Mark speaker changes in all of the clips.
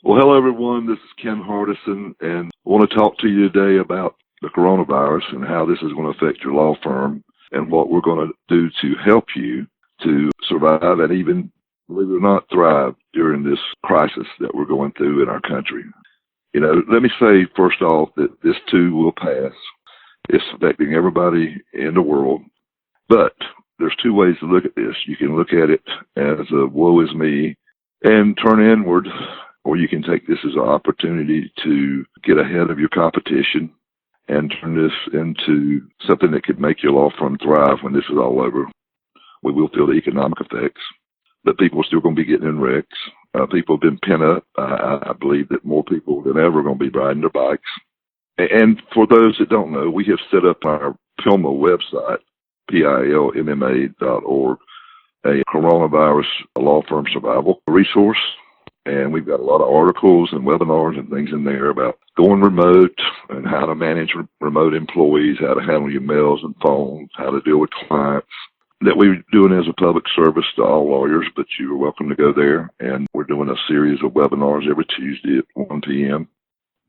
Speaker 1: Well, hello, everyone. This is Ken Hardison, and I want to talk to you today about the coronavirus and how this is going to affect your law firm and what we're going to do to help you to survive and even, believe it or not, thrive during this crisis that we're going through in our country. You know, let me say, first off, that this too will pass. It's affecting everybody in the world. But there's two ways to look at this. You can look at it as a woe is me and turn inward, or you can take this as an opportunity to get ahead of your competition and turn this into something that could make your law firm thrive when this is all over. We will feel the economic effects, but people are still going to be getting in wrecks. People have been pent up. I believe that more people than ever are going to be riding their bikes. And for those that don't know, we have set up our PILMA website, PILMMA.org, a coronavirus law firm survival resource. And we've got a lot of articles and webinars and things in there about going remote and how to manage remote employees, how to handle your mails and phones, how to deal with clients, that we're doing as a public service to all lawyers, but you're welcome to go there. And we're doing a series of webinars every Tuesday at 1 p.m.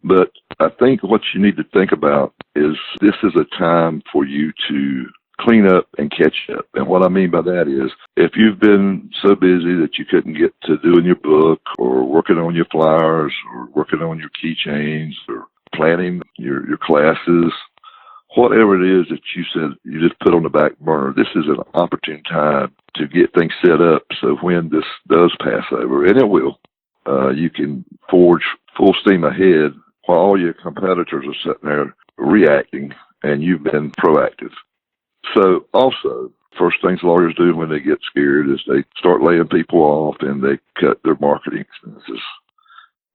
Speaker 1: But I think what you need to think about is this is a time for you to clean up and catch up. And what I mean by that is if you've been so busy that you couldn't get to doing your book or working on your flyers or working on your keychains or planning your classes, whatever it is that you said you just put on the back burner, this is an opportune time to get things set up so when this does pass over, and it will, you can forge full steam ahead while all your competitors are sitting there reacting and you've been proactive. So also, first things lawyers do when they get scared is they start laying people off and they cut their marketing expenses.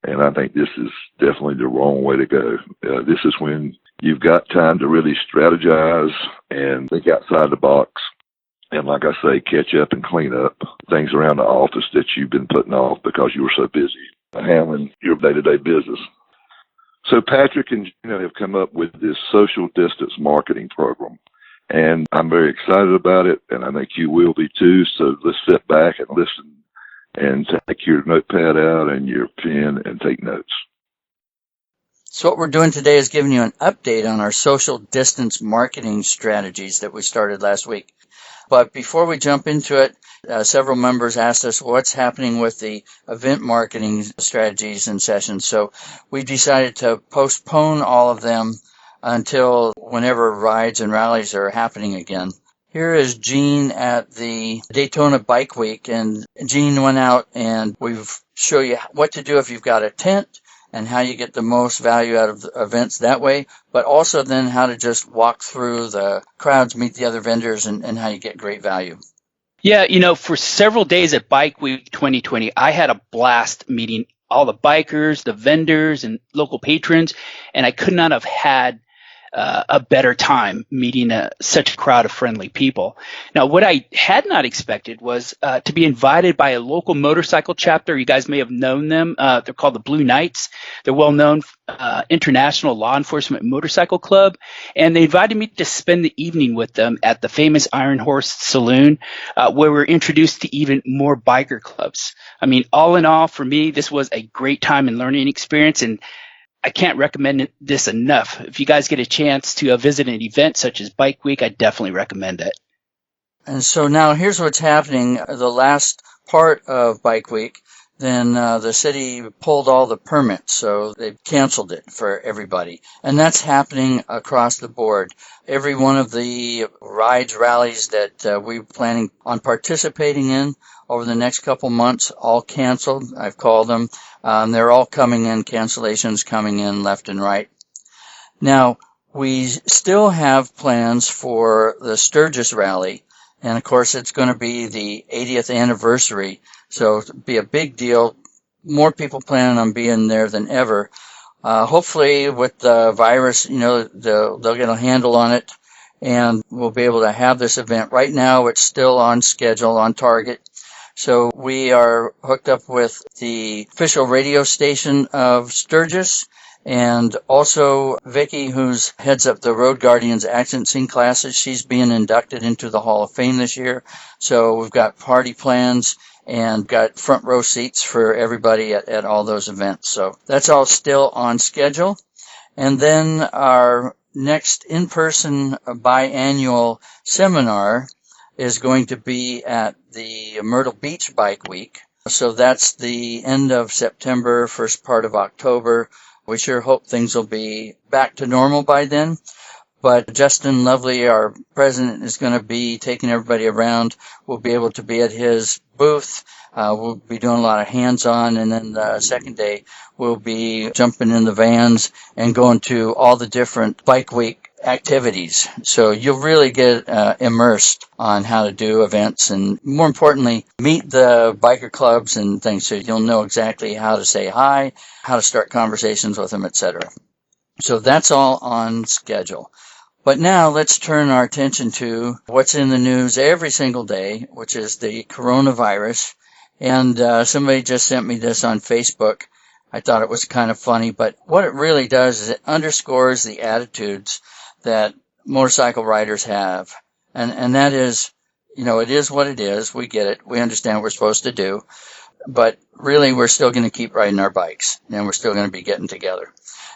Speaker 1: And I think this is definitely the wrong way to go. This is when you've got time to really strategize and think outside the box. And like I say, catch up and clean up things around the office that you've been putting off because you were so busy handling your day-to-day business. So Patrick and Gina have come up with this social distance marketing program. And I'm very excited about it, and I think you will be too. So let's sit back and listen and take your notepad out and your pen and take notes.
Speaker 2: So what we're doing today is giving you an update on our social distance marketing strategies that we started last week. But before we jump into it, several members asked us what's happening with the event marketing strategies and sessions. So we decided to postpone all of them until whenever rides and rallies are happening again. Here is Gene at the Daytona Bike Week, and Gene went out and we've show you what to do if you've got a tent and how you get the most value out of the events that way, but also then how to just walk through the crowds, meet the other vendors, and how you get great value.
Speaker 3: Yeah, for several days at Bike Week 2020, I had a blast meeting all the bikers, the vendors, and local patrons, and I could not have had a better time meeting such a crowd of friendly people. Now, what I had not expected was to be invited by a local motorcycle chapter. You guys may have known them. They're called the Blue Knights. They're well-known international law enforcement motorcycle club, and they invited me to spend the evening with them at the famous Iron Horse Saloon, where we're introduced to even more biker clubs. I mean, all in all, for me, this was a great time and learning experience, and I can't recommend this enough. If you guys get a chance to visit an event such as Bike Week, I definitely recommend it.
Speaker 2: And so now here's what's happening. The last part of Bike Week, then the city pulled all the permits, so they canceled it for everybody. And that's happening across the board. Every one of the rides, rallies that we're planning on participating in over the next couple months, all canceled. I've called them. They're all coming in, cancellations coming in left and right. Now, we still have plans for the Sturgis Rally, and of course it's going to be the 80th anniversary, so it'll be a big deal. More people planning on being there than ever. Hopefully with the virus, they'll get a handle on it, and we'll be able to have this event. Right now it's still on schedule, on target. So we are hooked up with the official radio station of Sturgis, And also Vicky, who's heads up the Road Guardians accident scene classes, she's being inducted into the Hall of Fame this year. So we've got party plans and got front row seats for everybody at all those events. So that's all still on schedule. And then our next in-person biannual seminar is going to be at the Myrtle Beach Bike Week. So that's the end of September, first part of October. We sure hope things will be back to normal by then. But Justin Lovely, our president, is going to be taking everybody around. We'll be able to be at his booth. We'll be doing a lot of hands-on, and then the second day we'll be jumping in the vans and going to all the different Bike Week activities. So you'll really get immersed on how to do events, and more importantly, meet the biker clubs and things, so you'll know exactly how to say hi, how to start conversations with them, etc. So that's all on schedule. But now let's turn our attention to what's in the news every single day, which is the coronavirus. And somebody just sent me this on Facebook. I thought it was kind of funny, but what it really does is it underscores the attitudes that motorcycle riders have. And that is, it is what it is. We get it. We understand what we're supposed to do. But really, we're still going to keep riding our bikes, and we're still going to be getting together.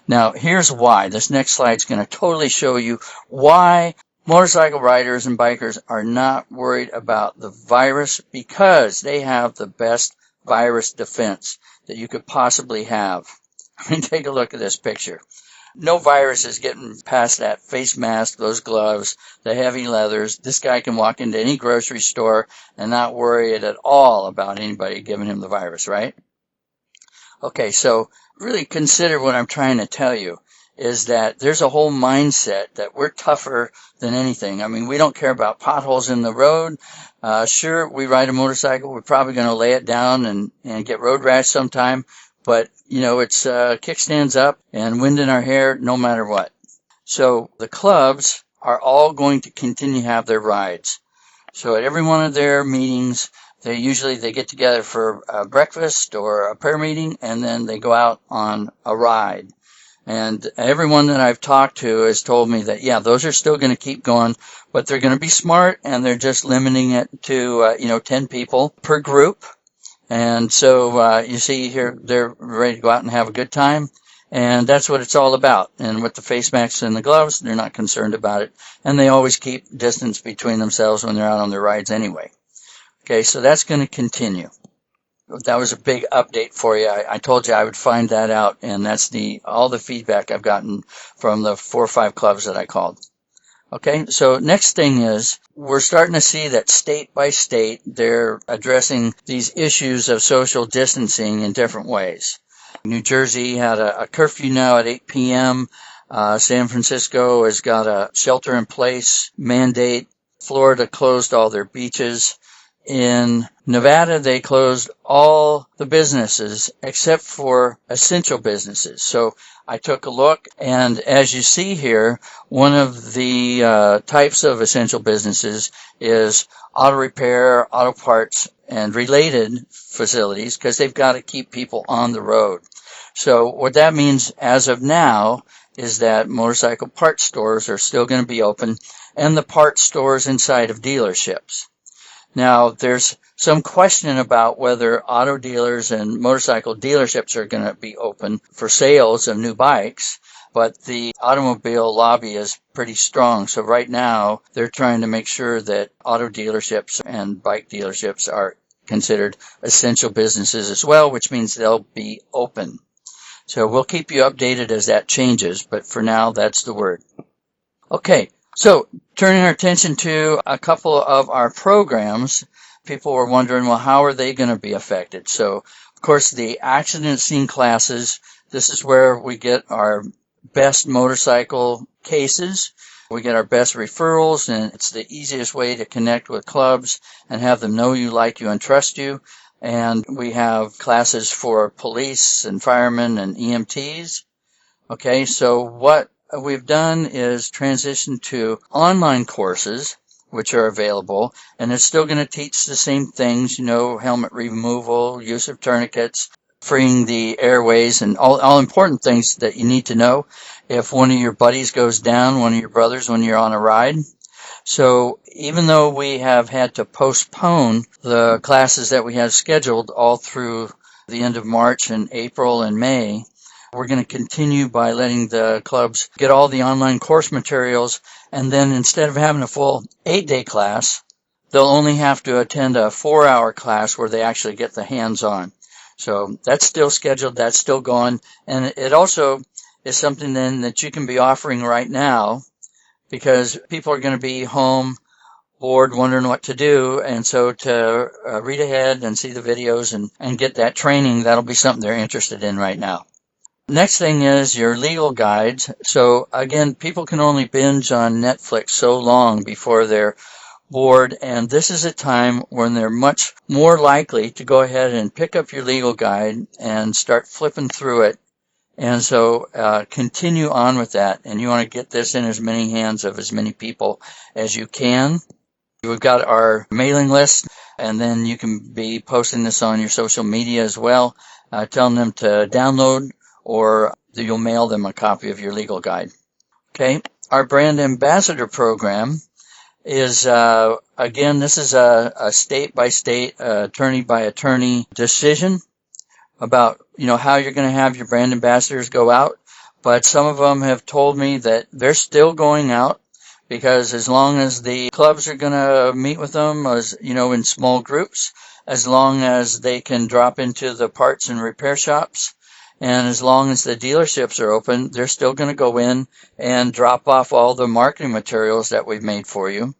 Speaker 2: Now, here's why. This next slide is going to totally show you why motorcycle riders and bikers are not worried about the virus, because they have the best virus defense that you could possibly have. I mean, take a look at this picture. No virus is getting past that face mask, those gloves, the heavy leathers. This guy can walk into any grocery store and not worry at all about anybody giving him the virus, right? Okay, so really consider what I'm trying to tell you is that there's a whole mindset that we're tougher than anything. I mean, we don't care about potholes in the road. Sure, we ride a motorcycle. We're probably going to lay it down and get road rash sometime. But, it's kickstands up and wind in our hair no matter what. So the clubs are all going to continue to have their rides. So at every one of their meetings, they get together for a breakfast or a prayer meeting, and then they go out on a ride. And everyone that I've talked to has told me that, yeah, those are still going to keep going, but they're going to be smart, and they're just limiting it to, 10 people per group. And so you see here, they're ready to go out and have a good time. And that's what it's all about. And with the face masks and the gloves, they're not concerned about it. And they always keep distance between themselves when they're out on their rides anyway. Okay, so that's going to continue. That was a big update for you. I told you I would find that out, and that's all the feedback I've gotten from the 4 or 5 clubs that I called. Okay, so next thing is we're starting to see that state by state they're addressing these issues of social distancing in different ways. New Jersey had a curfew now at 8 p.m. San Francisco has got a shelter-in-place mandate. Florida closed all their beaches. In Nevada, they closed all the businesses except for essential businesses. So I took a look, and as you see here, one of the types of essential businesses is auto repair, auto parts, and related facilities, because they've got to keep people on the road. So what that means as of now is that motorcycle parts stores are still going to be open, and the parts stores inside of dealerships. Now, there's some question about whether auto dealers and motorcycle dealerships are going to be open for sales of new bikes, but the automobile lobby is pretty strong. So right now, they're trying to make sure that auto dealerships and bike dealerships are considered essential businesses as well, which means they'll be open. So we'll keep you updated as that changes, but for now, that's the word. Okay. So, turning our attention to a couple of our programs, people were wondering, well, how are they going to be affected? So, of course, the accident scene classes, this is where we get our best motorcycle cases. We get our best referrals, and it's the easiest way to connect with clubs and have them know you, like you, and trust you. And we have classes for police and firemen and EMTs. Okay, so what we've done is transition to online courses, which are available, and it's still going to teach the same things, helmet removal, use of tourniquets, freeing the airways and all important things that you need to know if one of your buddies goes down, one of your brothers, when you're on a ride. So even though we have had to postpone the classes that we have scheduled all through the end of March and April and May, we're going to continue by letting the clubs get all the online course materials, and then instead of having a full 8-day class, they'll only have to attend a 4-hour class where they actually get the hands-on. So that's still scheduled, that's still going, and it also is something then that you can be offering right now because people are going to be home bored, wondering what to do, and so to read ahead and see the videos and get that training, that'll be something they're interested in right now. Next thing is your legal guides. So again, people can only binge on Netflix so long before they're bored, and this is a time when they're much more likely to go ahead and pick up your legal guide and start flipping through it. And so continue on with that, and you want to get this in as many hands of as many people as you can. We've got our mailing list, and then you can be posting this on your social media as well, telling them to download, or you'll mail them a copy of your legal guide. Okay, our brand ambassador program is, again, this is a state-by-state, attorney-by-attorney decision about, how you're going to have your brand ambassadors go out. But some of them have told me that they're still going out because as long as the clubs are going to meet with them, as in small groups, as long as they can drop into the parts and repair shops, and as long as the dealerships are open, they're still going to go in and drop off all the marketing materials that we've made for you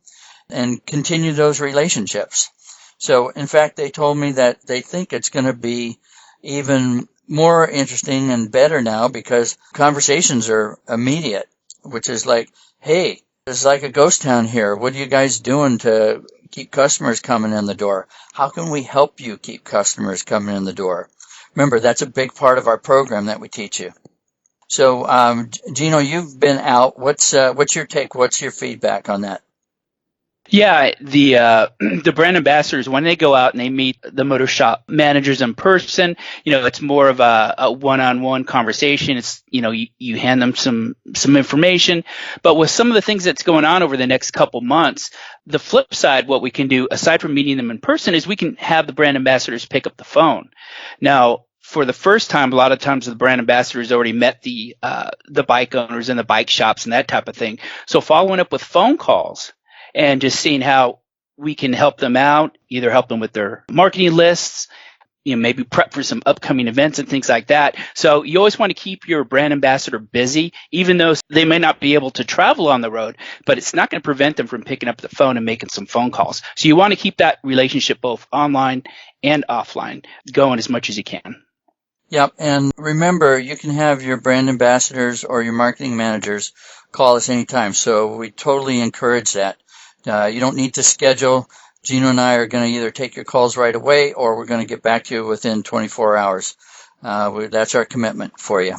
Speaker 2: and continue those relationships. So, in fact, they told me that they think it's going to be even more interesting and better now because conversations are immediate, which is like, hey, it's like a ghost town here. What are you guys doing to keep customers coming in the door? How can we help you keep customers coming in the door? Remember, that's a big part of our program that we teach you. So, Gino, you've been out. What's your take? What's your feedback on that?
Speaker 3: Yeah, the the brand ambassadors, when they go out and they meet the motor shop managers in person, it's more of a one-on-one conversation. It's, you hand them some information. But with some of the things that's going on over the next couple months, the flip side, what we can do, aside from meeting them in person, is we can have the brand ambassadors pick up the phone. Now, for the first time, a lot of times the brand ambassadors already met the bike owners and the bike shops and that type of thing. So following up with phone calls and just seeing how we can help them out, either help them with their marketing lists, maybe prep for some upcoming events and things like that. So you always want to keep your brand ambassador busy, even though they may not be able to travel on the road, but it's not going to prevent them from picking up the phone and making some phone calls. So you want to keep that relationship both online and offline going as much as you can.
Speaker 2: Yep, and remember, you can have your brand ambassadors or your marketing managers call us anytime, so we totally encourage that. You don't need to schedule. Gino and I are going to either take your calls right away or we're going to get back to you within 24 hours. That's our commitment for you.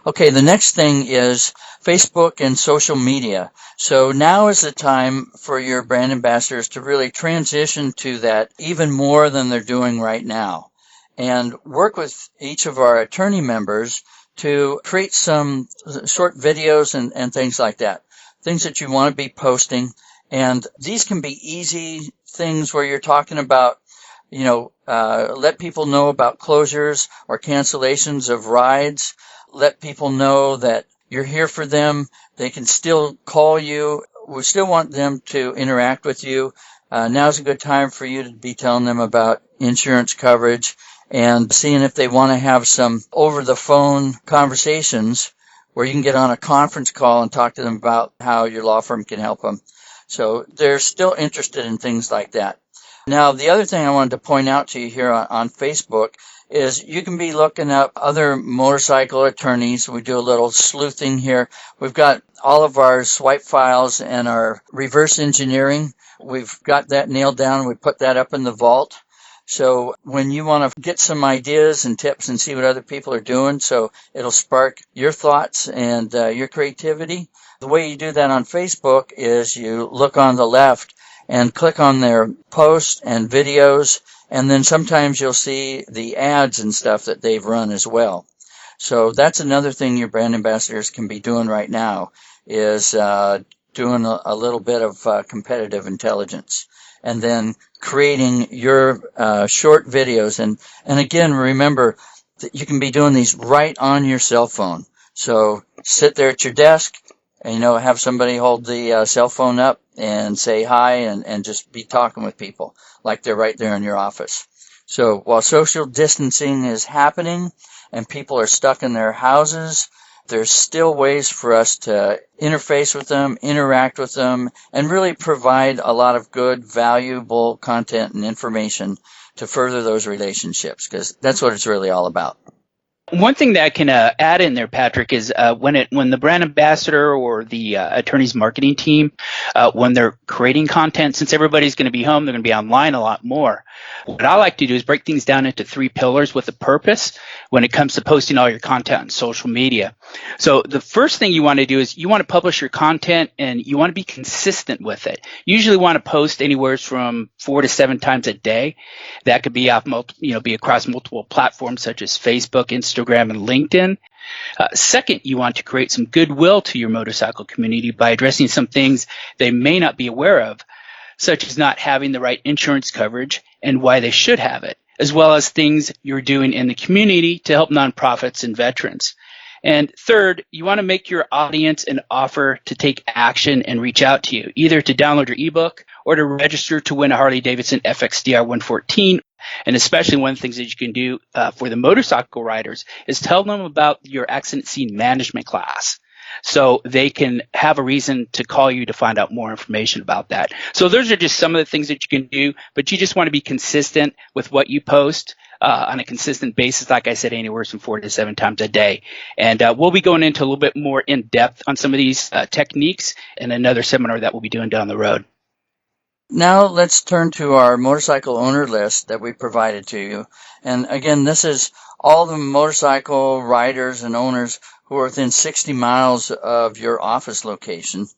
Speaker 2: Okay, the next thing is Facebook and social media. So now is the time for your brand ambassadors to really transition to that even more than they're doing right now, and work with each of our attorney members to create some short videos and things like that, things that you want to be posting. And these can be easy things where you're talking about, let people know about closures or cancellations of rides. Let people know that you're here for them. They can still call you. We still want them to interact with you. Now's a good time for you to be telling them about insurance coverage and seeing if they want to have some over-the-phone conversations where you can get on a conference call and talk to them about how your law firm can help them. So they're still interested in things like that. Now, the other thing I wanted to point out to you here on Facebook is you can be looking up other motorcycle attorneys. We do a little sleuthing here. We've got all of our swipe files and our reverse engineering. We've got that nailed down. We put that up in the vault. So when you want to get some ideas and tips and see what other people are doing, so it'll spark your thoughts and your creativity, the way you do that on Facebook is you look on the left and click on their posts and videos, And then sometimes you'll see the ads and stuff that they've run as well. So that's another thing your brand ambassadors can be doing right now is doing a little bit of competitive intelligence and then creating your short videos. And again, remember that you can be doing these right on your cell phone. So sit there at your desk and, have somebody hold the cell phone up and say hi and just be talking with people like they're right there in your office. So while social distancing is happening and people are stuck in their houses, there's still ways for us to interface with them, interact with them, and really provide a lot of good, valuable content and information to further those relationships, because that's what it's really all about.
Speaker 3: One thing that I can add in there, Patrick, is when the brand ambassador or the attorney's marketing team, when they're creating content, since everybody's going to be home, they're going to be online a lot more. What I like to do is break things down into 3 pillars with a purpose when it comes to posting all your content on social media. So the first thing you want to do is you want to publish your content and you want to be consistent with it. You usually want to post anywhere from 4 to 7 times a day. That could be be across multiple platforms such as Facebook, Instagram, and LinkedIn. Second, you want to create some goodwill to your motorcycle community by addressing some things they may not be aware of, such as not having the right insurance coverage and why they should have it, as well as things you're doing in the community to help nonprofits and veterans. And third, you want to make your audience an offer to take action and reach out to you, either to download your ebook or to register to win a Harley-Davidson FXDR 114. And especially one of the things that you can do for the motorcycle riders is tell them about your accident scene management class, so they can have a reason to call you to find out more information about that. So those are just some of the things that you can do, but you just want to be consistent with what you post on a consistent basis, like I said, anywhere from 4 to 7 times a day. And we'll be going into a little bit more in depth on some of these techniques in another seminar that we'll be doing down the road.
Speaker 2: Now let's turn to our motorcycle owner list that we provided to you. And again, this is all the motorcycle riders and owners who are within 60 miles of your office location.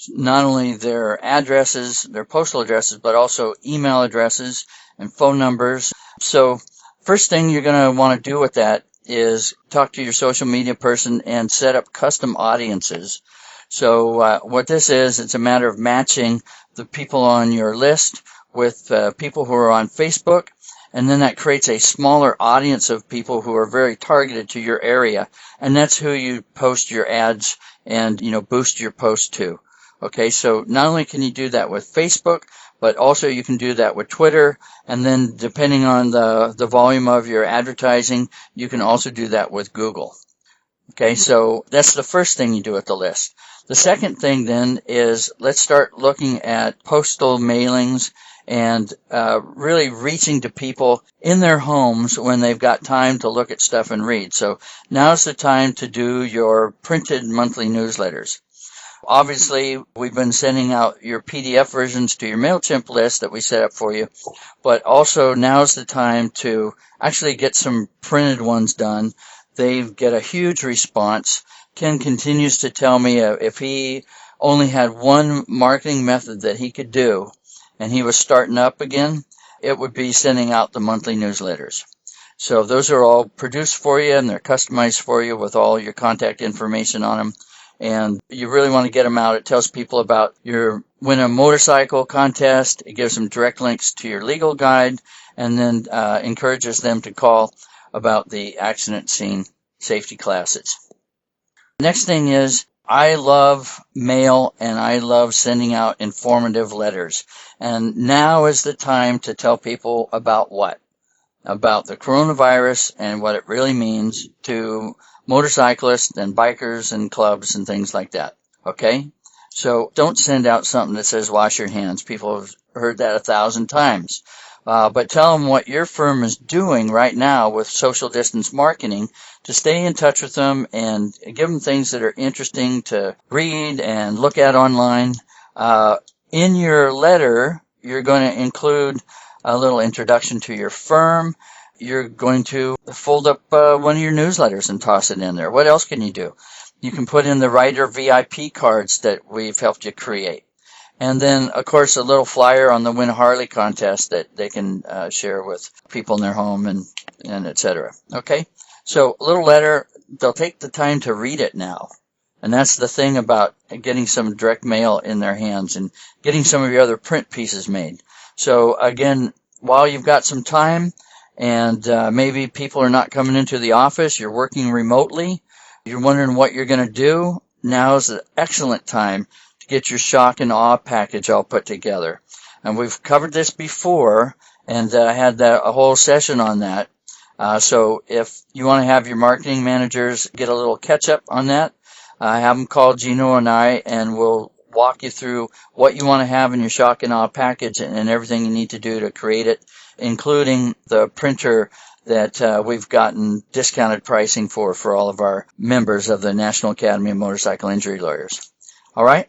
Speaker 2: Not only their addresses, their postal addresses, but also email addresses and phone numbers. So first thing you're going to want to do with that is talk to your social media person and set up custom audiences. So what this is, it's a matter of matching the people on your list with people who are on Facebook, and then that creates a smaller audience of people who are very targeted to your area, and that's who you post your ads and boost your post to. Okay, so not only can you do that with Facebook, but also you can do that with Twitter, and then depending on the volume of your advertising, you can also do that with Google. Okay, so that's the first thing you do with the list. The second thing then is let's start looking at postal mailings and really reaching to people in their homes when they've got time to look at stuff and read. So now's the time to do your printed monthly newsletters. Obviously, we've been sending out your PDF versions to your MailChimp list that we set up for you, but also now's the time to actually get some printed ones done. They get a huge response. Ken continues to tell me if he only had one marketing method that he could do and he was starting up again, it would be sending out the monthly newsletters. So those are all produced for you and they're customized for you with all your contact information on them. And you really want to get them out. It tells people about your win a motorcycle contest. It gives them direct links to your legal guide and then encourages them to call about the accident scene safety classes. Next thing is I love mail and I love sending out informative letters. And now is the time to tell people about what? About the coronavirus and what it really means to motorcyclists and bikers and clubs and things like that. Okay? So don't send out something that says wash your hands. People have heard that 1,000 times. But tell them what your firm is doing right now with social distance marketing to stay in touch with them and give them things that are interesting to read and look at online. In your letter, you're going to include a little introduction to your firm. You're going to fold up one of your newsletters and toss it in there. What else can you do? You can put in the writer VIP cards that we've helped you create. And then, of course, a little flyer on the Win Harley contest that they can share with people in their home and et cetera. Okay? So a little letter, they'll take the time to read it now. And that's the thing about getting some direct mail in their hands and getting some of your other print pieces made. So again, while you've got some time and maybe people are not coming into the office, you're working remotely, you're wondering what you're going to do, now's an excellent time to get your shock and awe package all put together. And we've covered this before and had a whole session on that. So if you want to have your marketing managers get a little catch up on that, have them call Gino and I, and we'll walk you through what you want to have in your shock and awe package and everything you need to do to create it, including the printer that we've gotten discounted pricing for all of our members of the National Academy of Motorcycle Injury Lawyers. All right?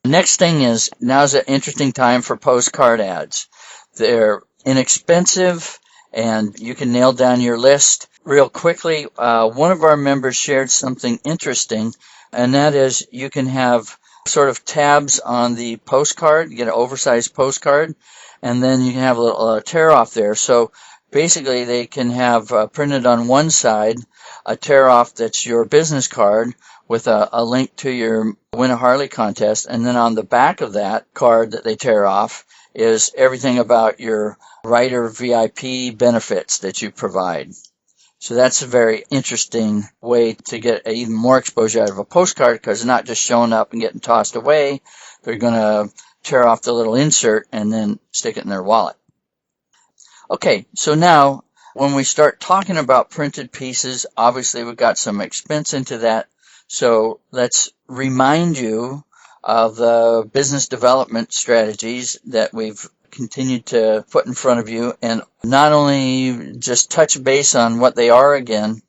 Speaker 2: The next thing is, now's an interesting time for postcard ads. They're inexpensive, and you can nail down your list real quickly. One of our members shared something interesting, and that is you can have sort of tabs on the postcard. You get an oversized postcard, and then you can have a little tear off there. So basically, they can have printed on one side a tear off that's your business card with a link to your Win a Harley contest, and then on the back of that card that they tear off is everything about your Rider VIP benefits that you provide. So that's a very interesting way to get even more exposure out of a postcard, because it's not just showing up and getting tossed away. They're going to tear off the little insert and then stick it in their wallet. Okay, so now when we start talking about printed pieces, obviously we've got some expense into that. So let's remind you of the business development strategies that we've continued to put in front of you, and not only just touch base on what they are again,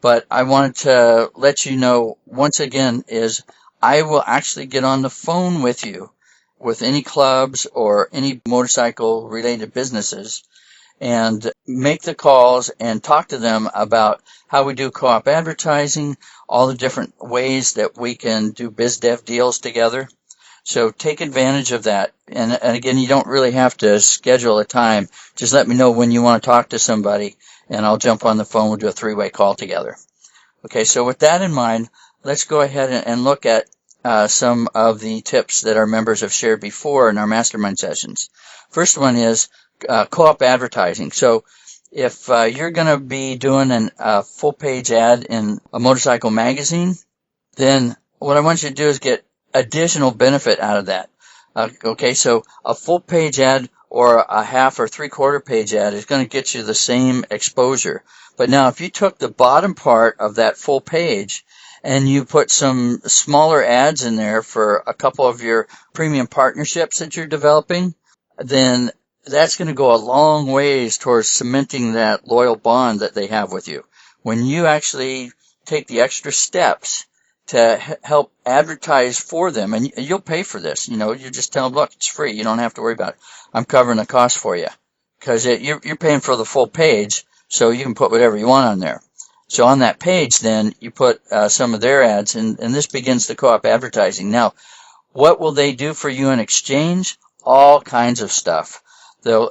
Speaker 2: but I wanted to let you know once again is I will actually get on the phone with you with any clubs or any motorcycle related businesses and make the calls and talk to them about how we do co-op advertising, all the different ways that we can do biz dev deals together. So take advantage of that. And again, you don't really have to schedule a time. Just let me know when you want to talk to somebody, and I'll jump on the phone. We'll do a three-way call together. Okay, so with that in mind, let's go ahead and look at some of the tips that our members have shared before in our mastermind sessions. First one is co-op advertising. So if you're going to be doing a full-page ad in a motorcycle magazine, then what I want you to do is get additional benefit out of that. Okay, so a full page ad or a half or three-quarter page ad is going to get you the same exposure. But now if you took the bottom part of that full page and you put some smaller ads in there for a couple of your premium partnerships that you're developing, then that's going to go a long ways towards cementing that loyal bond that they have with you. When you actually take the extra steps to help advertise for them, and you'll pay for this. You just tell them, look, it's free. You don't have to worry about it. I'm covering the cost for you, because you're paying for the full page, so you can put whatever you want on there. So on that page, then you put some of their ads, and this begins the co-op advertising. Now, what will they do for you in exchange? All kinds of stuff.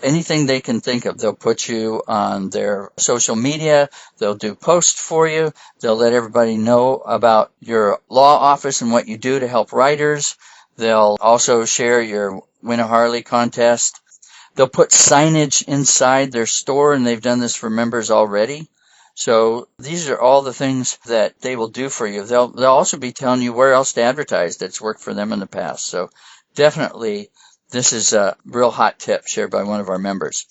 Speaker 2: Anything they can think of. They'll put you on their social media. They'll do posts for you. They'll let everybody know about your law office and what you do to help writers. They'll also share your Win a Harley contest. They'll put signage inside their store, and they've done this for members already. So these are all the things that they will do for you. They'll also be telling you where else to advertise that's worked for them in the past. So definitely, this is a real hot tip shared by one of our members.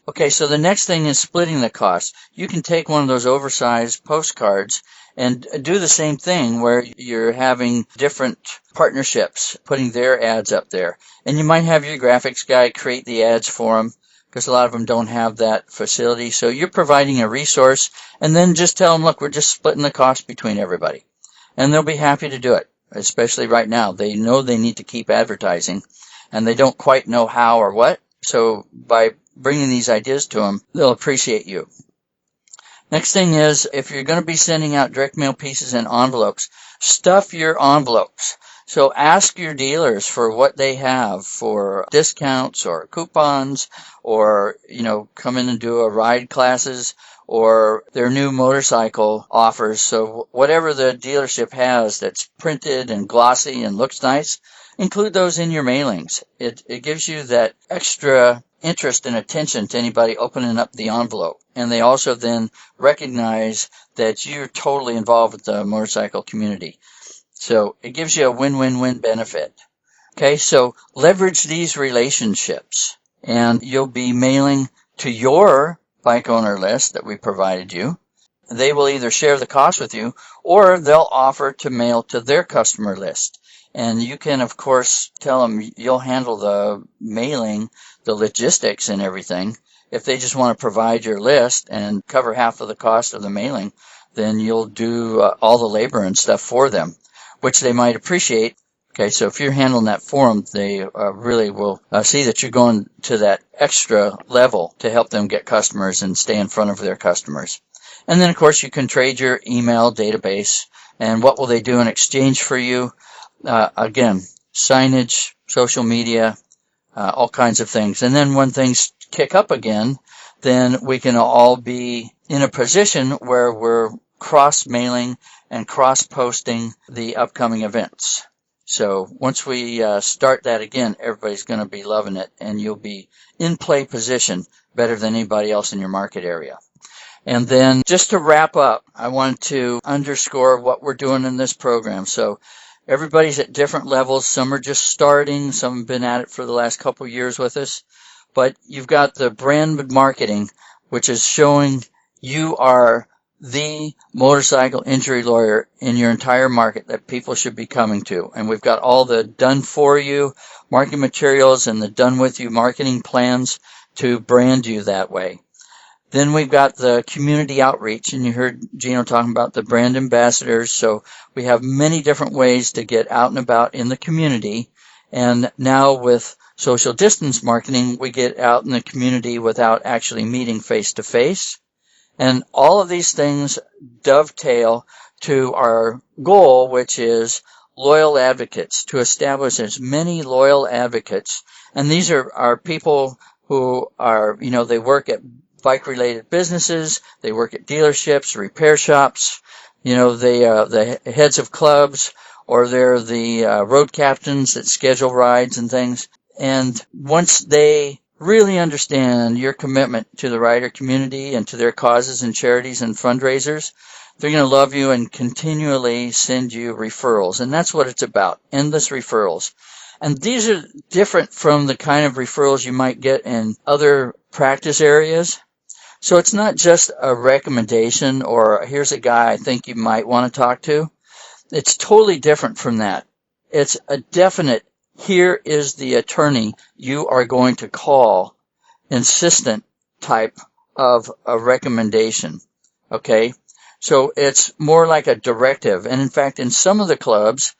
Speaker 2: Okay, so the next thing is splitting the cost. You can take one of those oversized postcards and do the same thing where you're having different partnerships, putting their ads up there. And you might have your graphics guy create the ads for them, because a lot of them don't have that facility. So you're providing a resource, and then just tell them, look, we're just splitting the cost between everybody. And they'll be happy to do it, especially right now. They know they need to keep advertising, and they don't quite know how or what. So by bringing these ideas to them, they'll appreciate you. Next thing is, if you're going to be sending out direct mail pieces in envelopes, stuff your envelopes. So ask your dealers for what they have for discounts or coupons, or, come in and do a ride classes, or their new motorcycle offers. So whatever the dealership has that's printed and glossy and looks nice, include those in your mailings. It gives you that extra interest and attention to anybody opening up the envelope. And they also then recognize that you're totally involved with the motorcycle community. So it gives you a win-win-win benefit. Okay, so leverage these relationships, and you'll be mailing to your bike owner list that we provided you. They will either share the cost with you, or they'll offer to mail to their customer list. And you can, of course, tell them you'll handle the mailing, the logistics and everything. If they just want to provide your list and cover half of the cost of the mailing, then you'll do all the labor and stuff for them, which they might appreciate. Okay, so if you're handling that for them, they really will see that you're going to that extra level to help them get customers and stay in front of their customers. And then, of course, you can trade your email database. And what will they do in exchange for you? Again, signage, social media, all kinds of things. And then when things kick up again, then we can all be in a position where we're cross-mailing and cross-posting the upcoming events. So once we start that again, everybody's going to be loving it, and you'll be in play position better than anybody else in your market area. And then just to wrap up, I want to underscore what we're doing in this program. So everybody's at different levels. Some are just starting. Some have been at it for the last couple of years with us. But you've got the brand marketing, which is showing you are the motorcycle injury lawyer in your entire market that people should be coming to. And we've got all the done for you marketing materials and the done with you marketing plans to brand you that way. Then we've got the community outreach, and you heard Gino talking about the brand ambassadors. So we have many different ways to get out and about in the community. And now with social distance marketing, we get out in the community without actually meeting face to face. And all of these things dovetail to our goal, which is loyal advocates, to establish as many loyal advocates. And these are people who are, they work at bike-related businesses, they work at dealerships, repair shops, the heads of clubs, or they're the road captains that schedule rides and things. And once they really understand your commitment to the rider community and to their causes and charities and fundraisers, they're going to love you and continually send you referrals. And that's what it's about, endless referrals. And these are different from the kind of referrals you might get in other practice areas. So it's not just a recommendation or here's a guy I think you might want to talk to. It's totally different from that. It's a definite, here is the attorney you are going to call, insistent type of a recommendation. Okay? So it's more like a directive. And in fact, in some of the clubs,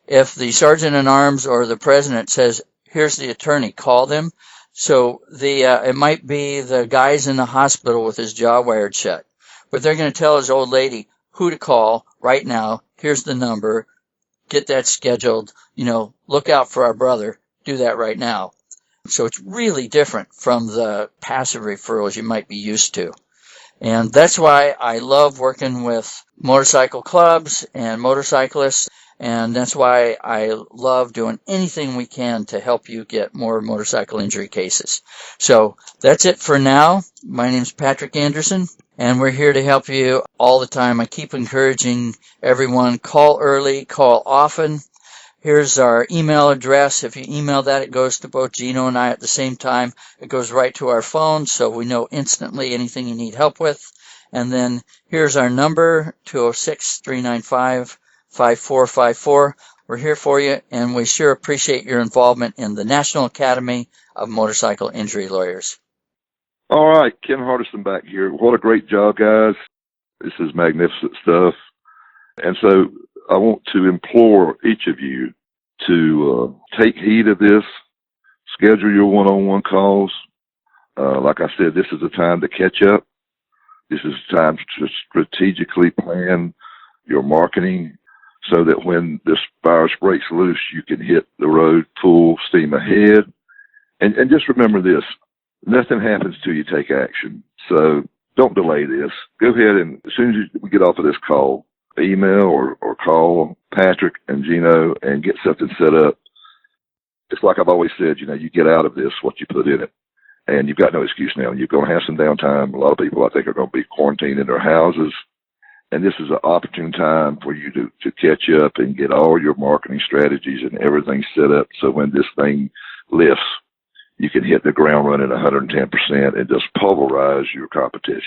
Speaker 2: if the sergeant at arms or the president says, here's the attorney, call them. So it might be the guy's in the hospital with his jaw wired shut, but they're going to tell his old lady who to call right now. Here's the number. Get that scheduled. Look out for our brother. Do that right now. So it's really different from the passive referrals you might be used to. And that's why I love working with motorcycle clubs and motorcyclists. And that's why I love doing anything we can to help you get more motorcycle injury cases. So that's it for now. My name's Patrick Anderson, and we're here to help you all the time. I keep encouraging everyone, call early, call often. Here's our email address. If you email that, it goes to both Gino and I at the same time. It goes right to our phone, so we know instantly anything you need help with. And then here's our number, 206-395-5454. We're here for you, and we sure appreciate your involvement in the National Academy of Motorcycle Injury Lawyers.
Speaker 1: All right, Ken Hardison back here. What a great job, guys. This is magnificent stuff. And so I want to implore each of you to take heed of this, schedule your one-on-one calls. Like I said, this is a time to catch up. This is a time to strategically plan your marketing so that when this virus breaks loose, you can hit the road full steam ahead. And just remember this, nothing happens till you take action. So don't delay this. Go ahead and as soon as we get off of this call, email or call Patrick and Gino and get something set up. It's like I've always said, you get out of this what you put in it. And you've got no excuse now. You're going to have some downtime. A lot of people, I think, are going to be quarantined in their houses. And this is an opportune time for you to catch up and get all your marketing strategies and everything set up. So when this thing lifts, you can hit the ground running 110% and just pulverize your competition.